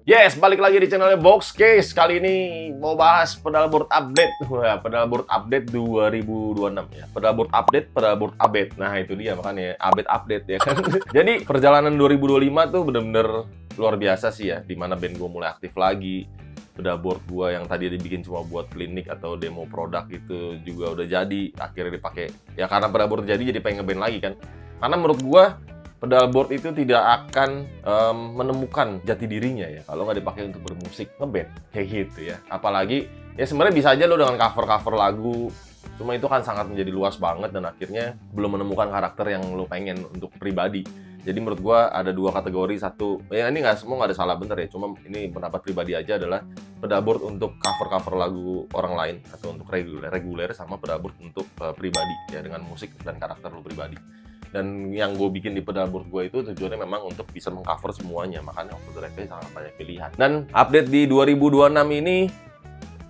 Yes, balik lagi di channelnya Box Case. Kali ini mau bahas pedalboard update. Wah, pedalboard update 2026 ya. Pedalboard update. Nah, itu dia makanya update ya kan. Jadi, perjalanan 2025 tuh bener-bener luar biasa sih ya. Dimana band gue mulai aktif lagi. Pedalboard gue yang tadi dibikin cuma buat klinik atau demo produk gitu juga udah jadi. Akhirnya dipakai. Ya karena pedalboard jadi pengen ngeband lagi kan. Karena menurut gue pedalboard itu tidak akan menemukan jati dirinya ya kalau nggak dipakai untuk bermusik ngeband kayak gitu ya. Apalagi ya sebenarnya bisa aja lo dengan cover lagu, cuma itu kan sangat menjadi luas banget dan akhirnya belum menemukan karakter yang lo pengen untuk pribadi. Jadi menurut gua ada dua kategori. Satu, ya ini nggak ada salah bener ya, cuma ini pendapat pribadi aja adalah pedalboard untuk cover lagu orang lain atau untuk reguler sama pedalboard untuk pribadi ya dengan musik dan karakter lo pribadi. Dan yang gue bikin di pedalboard gue itu tujuannya memang untuk bisa mengcover semuanya, makanya overdrive-nya sangat banyak pilihan. Dan update di 2026 ini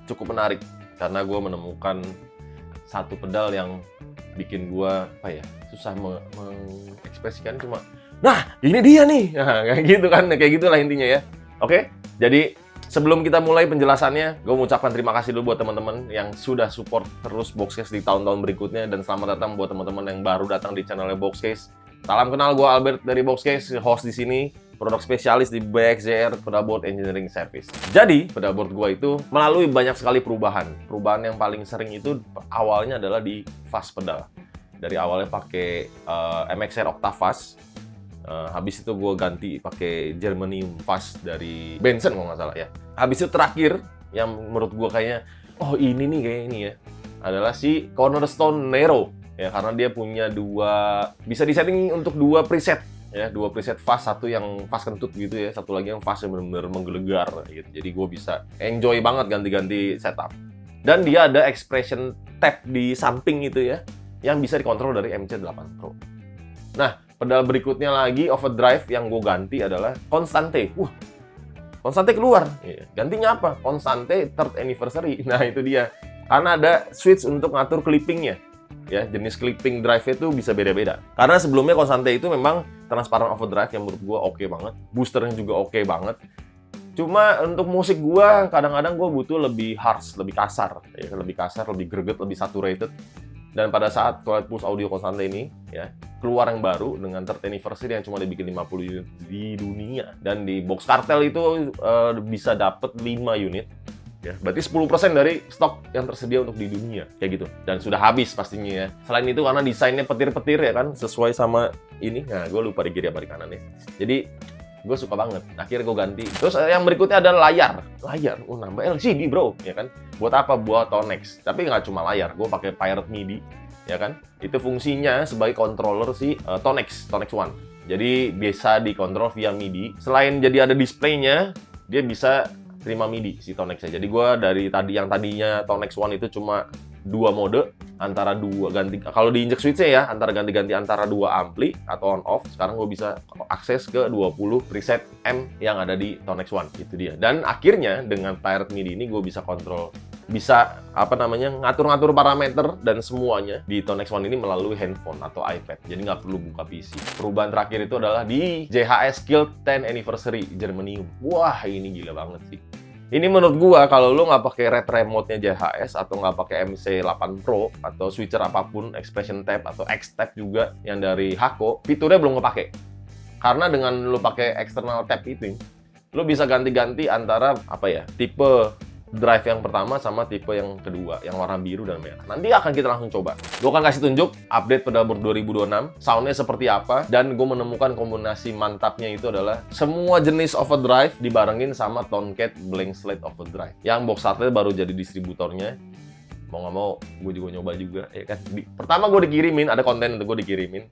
cukup menarik karena gue menemukan satu pedal yang bikin gue susah mengekspresikan, cuma nah ini dia nih, nah, kayak gitu kan, kayak gitulah intinya ya. Oke, jadi sebelum kita mulai penjelasannya, gue mengucapkan terima kasih dulu buat teman-teman yang sudah support terus Boxcase di tahun-tahun berikutnya, dan selamat datang buat teman-teman yang baru datang di channelnya Boxcase. Salam kenal, gue Albert dari Boxcase, host di sini, produk spesialis di BXJR Pedalboard Engineering Service. Jadi, pedalboard gue itu melalui banyak sekali perubahan. Perubahan yang paling sering itu awalnya adalah di fast pedal. Dari awalnya pakai MXR Octafast. Habis itu gue ganti pakai Germanium Fast dari Benson kalau nggak salah ya. Habis itu terakhir yang menurut gue kayaknya ini ya adalah si Cornerstone Nero ya, karena dia punya bisa disetting untuk dua preset ya, dua preset fast, satu yang fast kentut gitu ya, satu lagi yang fast yang benar-benar menggelegar gitu. Jadi gue bisa enjoy banget ganti-ganti setup. Dan dia ada expression tab di samping itu ya, yang bisa dikontrol dari MC8 Pro. Nah, pedal berikutnya lagi overdrive yang gue ganti adalah Constante. Constante keluar. Gantinya apa? Constante 3rd Anniversary. Nah, itu dia. Karena ada switch untuk ngatur clippingnya. Ya, jenis clipping drive itu bisa beda-beda. Karena sebelumnya Constante itu memang transparent overdrive yang menurut gue oke banget. Boosternya juga oke banget. Cuma untuk musik gue, kadang-kadang gue butuh lebih harsh, lebih kasar. Ya, lebih kasar, lebih greget, lebih saturated. Dan pada saat Toilet Pulse Audio Constante ini ya keluar yang baru dengan 3rd Anniversary yang cuma dibikin 50 unit di dunia, dan di Box Cartel itu bisa dapat 5 unit ya, berarti 10% dari stok yang tersedia untuk di dunia kayak gitu, dan sudah habis pastinya ya. Selain itu karena desainnya petir-petir ya kan, sesuai sama ini. Nah, gue lupa di kiri apa di kanan ya, jadi gue suka banget. Akhirnya gue ganti. Terus yang berikutnya adalah layar. Nambah LCD bro, ya kan? Buat apa? Buat Tonex. Tapi nggak cuma layar, gue pakai Pirate MIDI, ya kan? Itu fungsinya sebagai controller si Tonex One. Jadi bisa dikontrol via MIDI. Selain jadi ada displaynya, dia bisa terima MIDI si Tonex-nya. Jadi gue yang tadinya Tonex One itu cuma 2 mode, antara kalau diinjek switch-nya ya, ganti-ganti antara 2 ampli atau on off. Sekarang gue bisa akses ke 20 preset M yang ada di Tonex One, itu dia. Dan akhirnya dengan Pirate MIDI ini gue bisa kontrol, bisa ngatur-ngatur parameter dan semuanya di Tonex One ini melalui handphone atau iPad. Jadi nggak perlu buka PC. Perubahan terakhir itu adalah di JHS Guild 10 Anniversary Germanium. Wah, ini gila banget sih. Ini menurut gua kalau lo nggak pakai red remote-nya JHS atau nggak pakai MC8 Pro atau switcher apapun, expression tab atau X-tab juga yang dari Hako, fiturnya belum kepake. Karena dengan lo pakai external tab itu, lo bisa ganti-ganti antara tipe drive yang pertama sama tipe yang kedua, yang warna biru dan merah. Nanti akan kita langsung coba. Gue akan kasih tunjuk update pedalboard 2026, soundnya seperti apa, dan gue menemukan kombinasi mantapnya itu adalah semua jenis overdrive dibarengin sama Tonecat Blank Slate Overdrive. Yang Box Cartel baru jadi distributornya. Mau nggak mau, gue juga nyoba juga, ya kan. Pertama gue dikirimin, ada konten untuk gue dikirimin.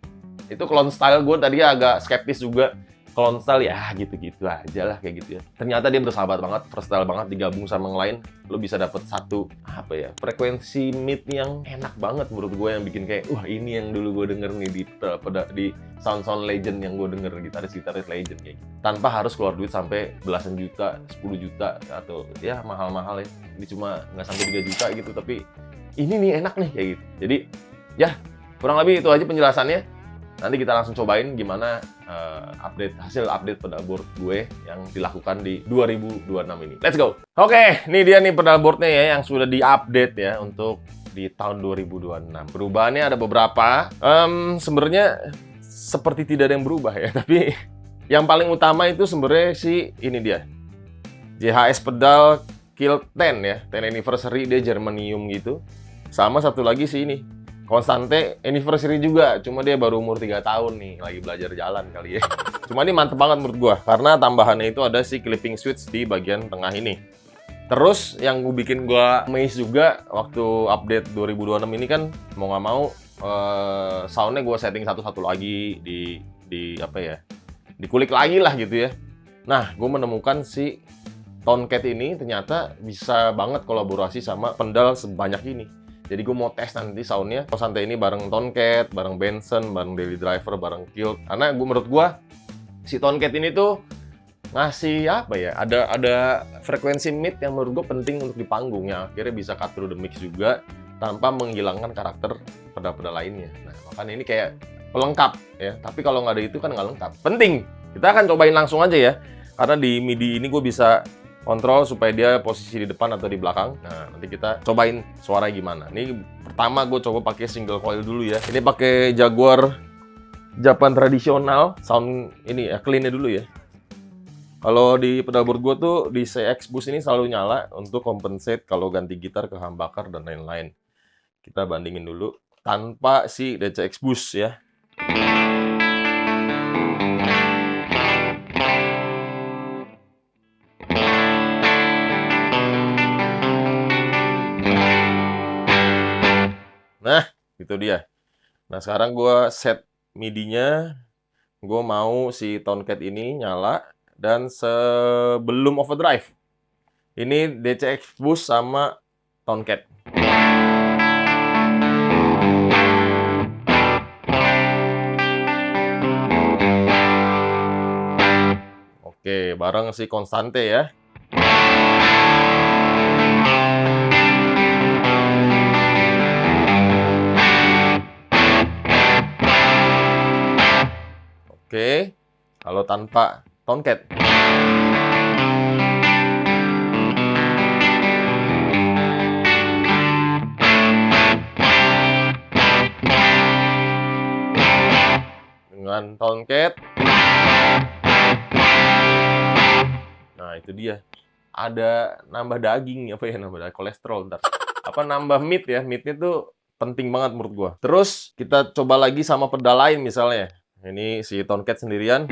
Itu clone style, gue tadi agak skeptis juga. Clone style ya gitu-gitu aja lah, kayak gitu ya. Ternyata dia bersahabat banget, versatile banget, digabung sama yang lain, lo bisa dapet satu frekuensi mid yang enak banget menurut gue, yang bikin kayak ini yang dulu gue denger nih di sound legend yang gue denger, gitaris legend kayak gitu. Tanpa harus keluar duit sampai belasan juta, 10 juta atau ya mahal-mahal ya. Ini cuma nggak sampai 3 juta gitu, tapi ini nih enak nih kayak gitu. Jadi ya kurang lebih itu aja penjelasannya. Nanti kita langsung cobain gimana hasil update pedalboard gue yang dilakukan di 2026 ini. Let's go! Oke, ini dia nih pedalboardnya ya yang sudah diupdate ya untuk di tahun 2026. Perubahannya ada beberapa. Sebenarnya seperti tidak ada yang berubah ya, tapi yang paling utama itu sebenarnya sih ini dia. JHS pedal Kilt 10 ya, 10 anniversary, dia Germanium gitu. Sama satu lagi sih ini, Constante anniversary juga, cuma dia baru umur 3 tahun nih, lagi belajar jalan kali ya. Cuma ini mantep banget menurut gua, karena tambahannya itu ada si clipping switch di bagian tengah ini. Terus yang bikin gua amazed juga waktu update 2026 ini kan mau nggak mau soundnya gua setting satu-satu lagi di apa ya, dikulik lagi lah gitu ya. Nah, gue menemukan si Tonecat ini ternyata bisa banget kolaborasi sama pedal sebanyak ini. Jadi gue mau tes nanti soundnya Constante ini bareng Tonecat, bareng Benson, bareng Daily Driver, bareng Kilt. Karena menurut gue si Tonecat ini tuh ngasih apa ya? Ada frekuensi mid yang menurut gue penting untuk di panggung yang akhirnya bisa cut through the mix juga tanpa menghilangkan karakter pedal-pedal lainnya. Nah, makanya ini kayak pelengkap ya. Tapi kalau nggak ada itu kan nggak lengkap. Penting. Kita akan cobain langsung aja ya. Karena di MIDI ini gue bisa kontrol supaya dia posisi di depan atau di belakang. Nah, nanti kita cobain suara gimana. Ini pertama gue coba pakai single coil dulu ya. Ini pakai Jaguar Japan tradisional. Sound ini ya, clean-nya dulu ya. Kalau di pedalboard gue tuh di CX Boost ini selalu nyala untuk compensate kalau ganti gitar ke humbucker dan lain-lain. Kita bandingin dulu tanpa si DCX Boost ya. Nah, itu dia. Nah, sekarang gue set MIDI-nya. Gue mau si Tonecat ini nyala. Dan sebelum overdrive. Ini DCX Boost sama Tonecat. Oke, bareng si Constante ya. Oke, kalau tanpa Tonecat. Dengan Tonecat. Nah, itu dia. Ada nambah daging, apa ya, nambah kolesterol ntar. Apa nambah meat ya, meatnya tuh penting banget menurut gua. Terus kita coba lagi sama pedal lain misalnya. Ini si Tonecat sendirian.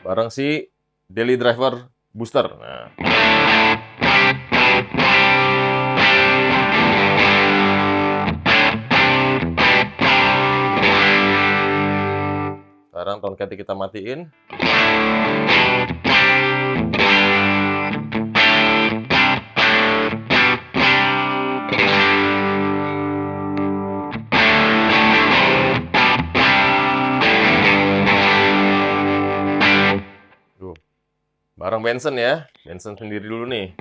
Bareng si Daily Driver Booster. Nah. Sekarang Tonecat kita matiin. Bareng Benson ya. Benson sendiri dulu nih.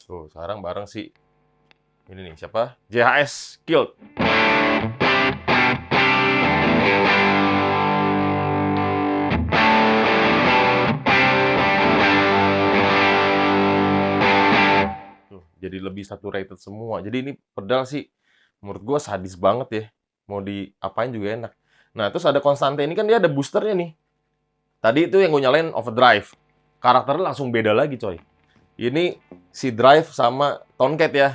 Tuh, sekarang bareng si ini nih, siapa? JHS Kilt. Jadi lebih saturated semua. Jadi ini pedal sih menurut gue sadis banget ya. Mau diapain juga enak. Nah, terus ada Constante ini kan dia ada boosternya nih. Tadi itu yang gue nyalain overdrive. Karakternya langsung beda lagi coy. Ini si drive sama Tonecat ya.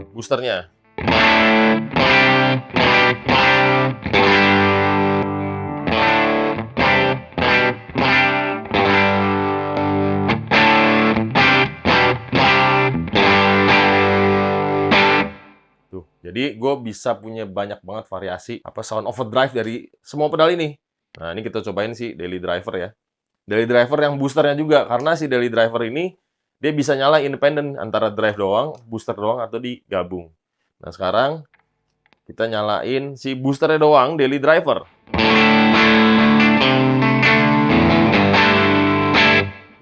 Boosternya. Jadi gue bisa punya banyak banget variasi sound overdrive dari semua pedal ini. Nah, ini kita cobain si daily driver ya. Daily driver yang boosternya juga, karena si daily driver ini dia bisa nyala independen antara drive doang, booster doang, atau digabung. Nah, sekarang kita nyalain si boosternya doang, daily driver.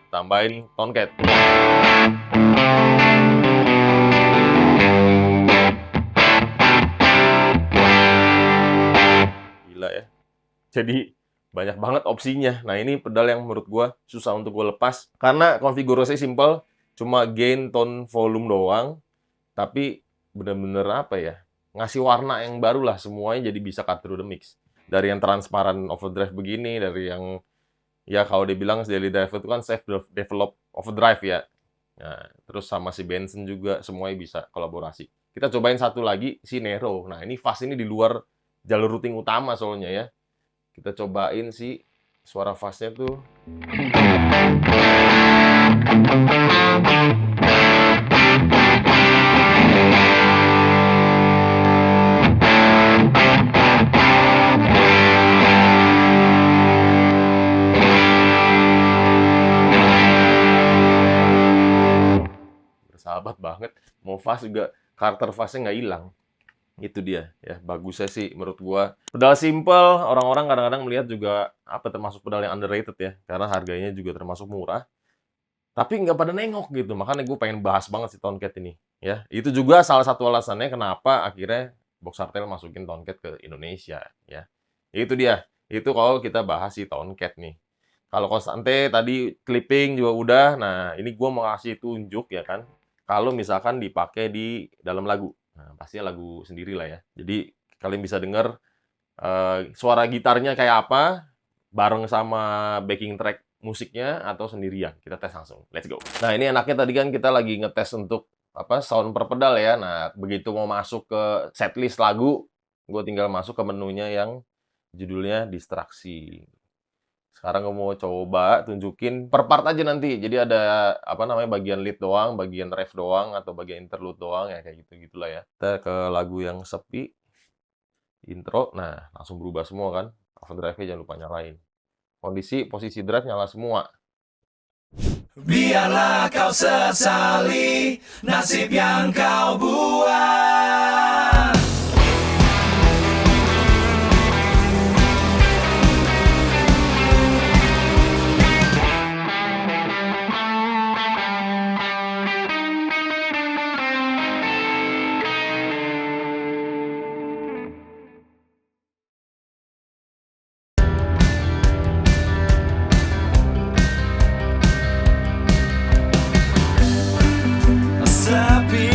Tambahin Tomcat. Gila ya. Jadi banyak banget opsinya. Nah, ini pedal yang menurut gua susah untuk gua lepas karena konfigurasi simple, cuma gain, tone, volume doang. Tapi bener-bener ngasih warna yang baru lah, semuanya jadi bisa cut through the mix. Dari yang transparan overdrive begini, dari yang ya kalau dibilang daily drive itu kan self develop overdrive ya. Nah, terus sama si Benson juga semuanya bisa kolaborasi. Kita cobain satu lagi si Nero. Nah, ini fuzz ini di luar jalur routing utama soalnya ya. Kita cobain si suara fuzz-nya tuh. Bersahabat banget. Mau fuzz juga, karakter fuzz-nya nggak hilang. Itu dia ya, bagusnya sih menurut gua. Pedal simple, orang-orang kadang-kadang melihat juga termasuk pedal yang underrated ya, karena harganya juga termasuk murah. Tapi nggak pada nengok gitu, makanya gue pengen bahas banget si Tomcat ini ya. Itu juga salah satu alasannya kenapa akhirnya Boxartail masukin Tomcat ke Indonesia ya. Itu dia. Itu kalau kita bahas si Tomcat nih. Kalau Constante tadi clipping juga udah. Nah, ini gue mau kasih tunjuk ya kan. Kalau misalkan dipakai di dalam lagu. Nah, pastinya lagu sendiri lah ya. Jadi kalian bisa dengar suara gitarnya kayak apa bareng sama backing track musiknya atau sendirian. Kita tes langsung. Let's go. Nah, ini enaknya tadi kan kita lagi ngetes untuk sound per pedal ya. Nah, begitu mau masuk ke setlist lagu, gue tinggal masuk ke menunya yang judulnya distraksi. Sekarang gue mau coba tunjukin per part aja nanti. Jadi ada bagian lead doang, bagian ref doang, atau bagian interlude doang ya, kayak gitu-gitulah ya. Kita ke lagu yang sepi, intro. Nah, langsung berubah semua kan. Overdrive-nya jangan lupa nyalain. Posisi drive nyala semua. Biarlah kau sesali nasib yang kau buat. Sepi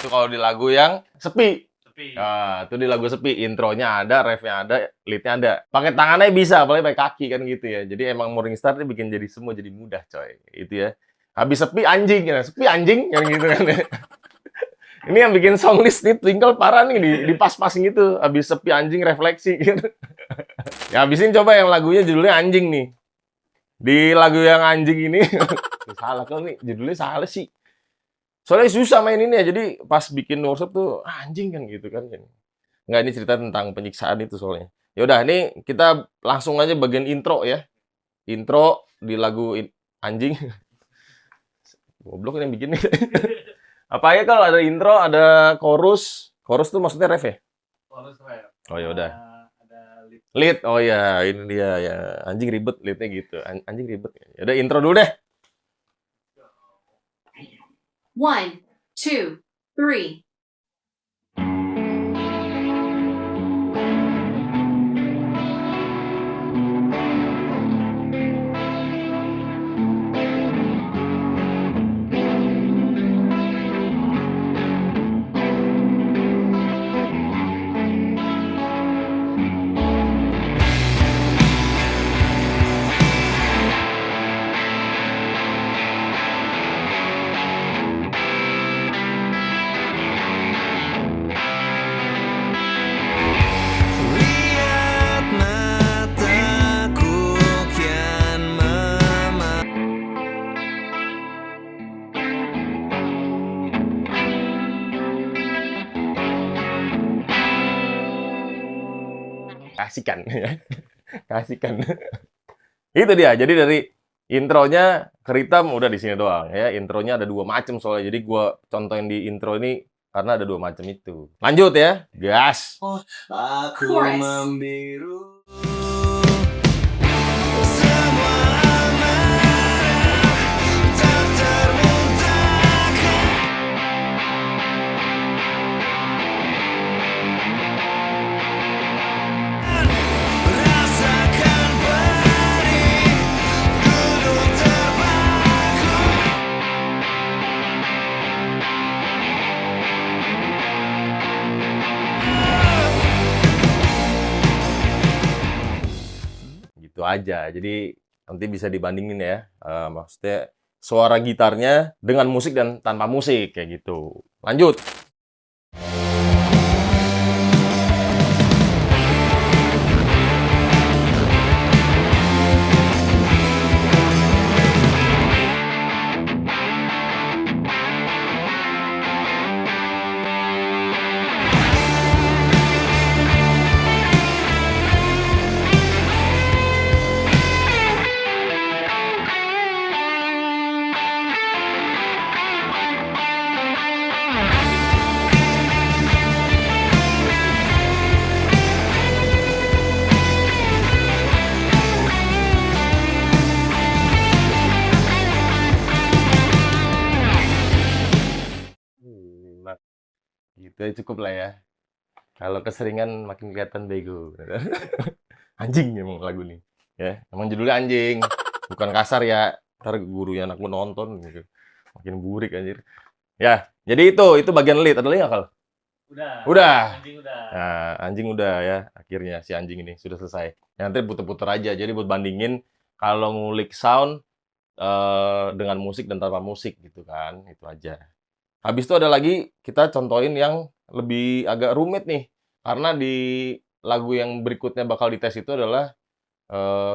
itu kalau di lagu yang sepi. Sepi. Nah, itu di lagu sepi, intronya ada, refnya ada, leadnya ada. Pakai tangannya bisa, apalagi pakai kaki kan gitu ya. Jadi emang Morningstar ini bikin jadi semua jadi mudah, coy. Itu ya. Habis sepi anjing, ya. Sepi anjing, kan gitu kan ya. Ini yang bikin song list nih, Twinkle parah nih di pas-pasin gitu. Habis sepi anjing refleksi gitu. Ya habisin coba yang lagunya judulnya anjing nih. Di lagu yang anjing ini salah kalau nih judulnya salah sih. Soalnya susah main ini ya. Jadi pas bikin workshop tuh anjing kan gitu kan. Nggak, ini cerita tentang penyiksaan itu soalnya. Ya udah, ini kita langsung aja bagian intro ya. Intro di lagu anjing. Goblok yang bikin nih. Apa aja kalau ada intro, ada chorus. Chorus tuh maksudnya ref ya? Chorus rap. Oh ya udah. Ada lead. Lead. Oh ya, ini dia ya. Anjing ribet leadnya gitu. Anjing ribet. Ya udah, intro dulu deh. 1, 2, 3. Lihat mataku kian Kasihkan ya. Kasihkan. Itu dia. Jadi dari intronya ke Ritam udah di sini doang ya. Intronya ada 2 macam soalnya. Jadi gua contohin di intro ini karena ada 2 macam itu. Lanjut ya. Gas. Aku Chorus. membiru semua amarah tak termuntahkan. Rasakan perih gunung terpaku. Gitu aja. Jadi nanti bisa dibandingin ya. Maksudnya suara gitarnya dengan musik dan tanpa musik kayak gitu. Lanjut. Nah, gitu ya cukup lah ya. Kalau keseringan makin kelihatan bego. Anjing emang lagu nih. Ya, emang judulnya anjing. Bukan kasar ya. Ntar gurunya anakmu nonton gitu. Makin burik anjir. Ya, jadi itu bagian lead. Ada lagi nggak, Kal? Udah. Anjing udah. Nah, anjing udah ya. Akhirnya si anjing ini sudah selesai. Ya, nanti puter-puter aja. Jadi buat bandingin kalau ngulik sound dengan musik dan tanpa musik gitu kan. Itu aja. Habis itu ada lagi kita contohin yang lebih agak rumit nih. Karena di lagu yang berikutnya bakal dites itu adalah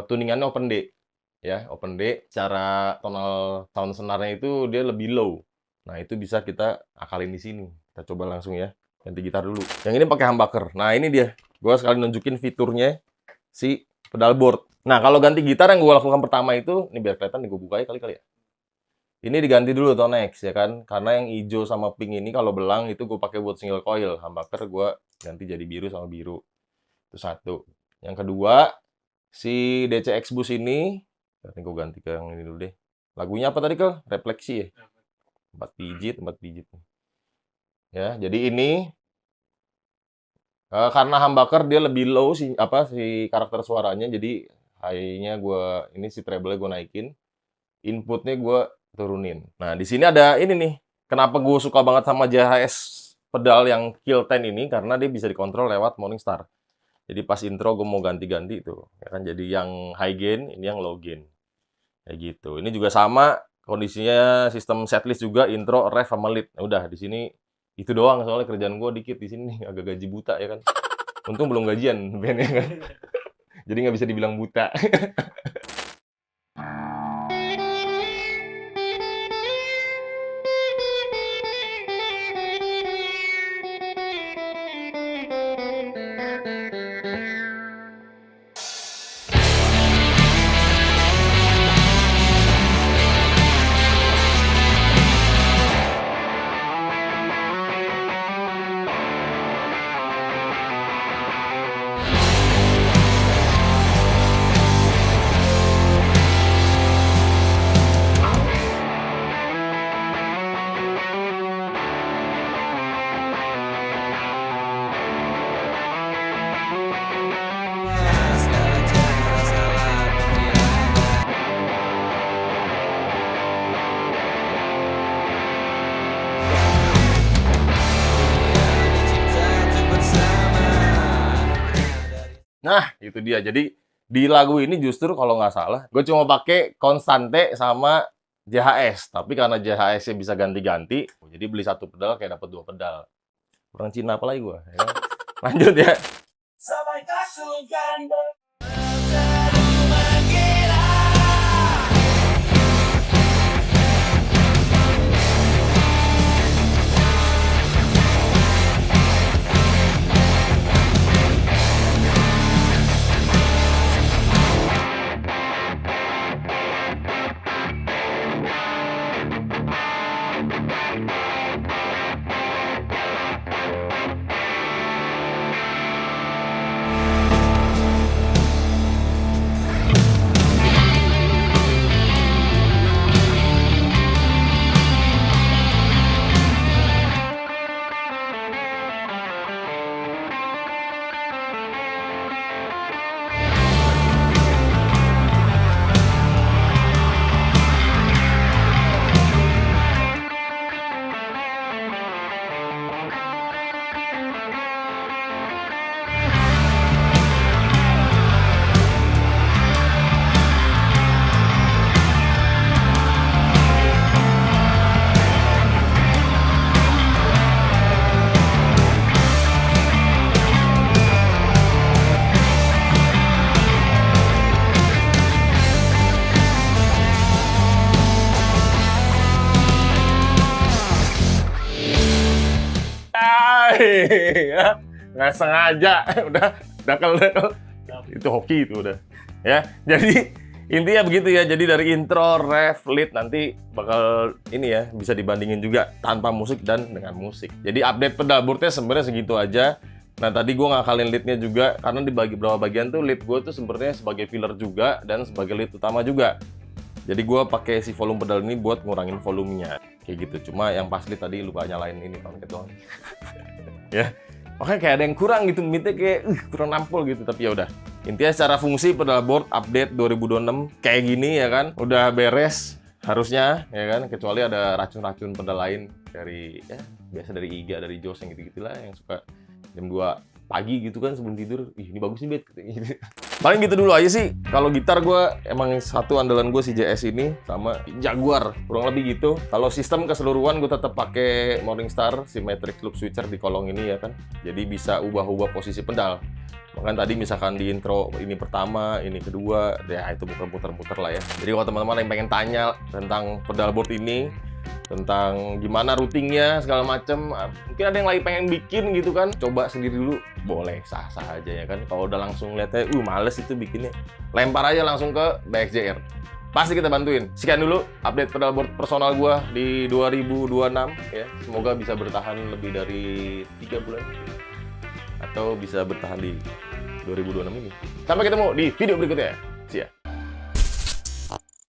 tuningannya open D. Ya, open D. Cara tonal sound senarnya itu dia lebih low. Nah, itu bisa kita akalin di sini. Kita coba langsung ya. Ganti gitar dulu. Yang ini pakai humbucker. Nah, ini dia. Gua sekali nunjukin fiturnya si pedal board. Nah, kalau ganti gitar yang gue lakukan pertama itu, ini biar kelihatan nih, gue buka kali ya. Ini diganti dulu Tonex ya kan, karena yang hijau sama pink ini kalau belang itu gue pakai buat single coil, humbucker gue ganti jadi biru sama biru. Itu satu. Yang kedua, si DCX Boost ini, nanti gue ganti ke yang ini dulu deh. Lagunya apa tadi, Kel? Refleksi ya? 4 digit. Ya, jadi ini karena humbucker dia lebih low si karakter suaranya, jadi high-nya ini si treble-nya gue naikin, inputnya gue turunin. Nah, di sini ada ini nih. Kenapa gue suka banget sama JHS pedal yang Kill 10 ini karena dia bisa dikontrol lewat Morningstar. Jadi pas intro gue mau ganti-ganti itu, ya kan, jadi yang high gain, ini yang low gain. Kayak gitu. Ini juga sama kondisinya, sistem setlist juga, intro, ref sama lead. Nah, udah di sini itu doang, soalnya kerjaan gue dikit di sini, agak gaji buta ya kan. Untung belum gajian bandnya kan. Jadi nggak bisa dibilang buta. Segala cara salah tiada. Dunia dicipta untuk bersama. Nah, itu dia. Jadi di lagu ini justru kalau nggak salah, gue cuma pakai Constante sama JHS. Tapi karena JHS-nya bisa ganti-ganti, jadi beli satu pedal kayak dapat 2 pedal. Kurang Cina apa lagi gue? Ya kan? Lanjut ya. Sampai kasihkan terlalu menggila. Ya, nggak sengaja. Udah dakal. Itu hoki itu udah. Ya, jadi intinya begitu ya. Jadi dari intro, ref, lead nanti bakal ini ya, bisa dibandingin juga tanpa musik dan dengan musik. Jadi update pedalboardnya sebenarnya segitu aja. Nah, tadi gue ngakalin leadnya juga karena dibagi berapa bagian tuh. Lead gue tuh sebenarnya sebagai filler juga dan sebagai lead utama juga. Jadi gue pakai si volume pedal ini buat ngurangin volumenya kayak gitu. Cuma yang pas lead tadi lupa nyalain ini pakai doang. Ya, makanya kayak ada yang kurang gitu, midnya kayak kurang nampol gitu. Tapi ya udah, intinya secara fungsi pedalboard update 2026 kayak gini ya kan, udah beres harusnya ya kan, kecuali ada racun-racun pedal lain dari ya biasa dari Iga, dari Jos yang gitu-gitulah yang suka jam 2 pagi gitu kan sebelum tidur, ih ini bagus nih Bet gitu. Paling gitu dulu aja sih. Kalau gitar gue emang satu andalan gue si JS ini sama Jaguar, kurang lebih gitu. Kalau sistem keseluruhan gue tetap pakai Morningstar Symmetric Loop Switcher di kolong ini ya kan. Jadi bisa ubah-ubah posisi pedal. Bahkan tadi misalkan di intro ini pertama, ini kedua, ya itu muter-muter lah ya. Jadi kalau teman-teman yang pengen tanya tentang pedalboard ini, tentang gimana routingnya segala macem, mungkin ada yang lagi pengen bikin gitu kan, coba sendiri dulu, boleh sah-sah aja ya kan. Kalau udah langsung lihatnya males itu bikinnya, lempar aja langsung ke BXJR, pasti kita bantuin. Sekian dulu update pedalboard personal gua di 2026 ya, semoga bisa bertahan lebih dari 3 bulan atau bisa bertahan di 2026 ini. Sampai ketemu di video berikutnya.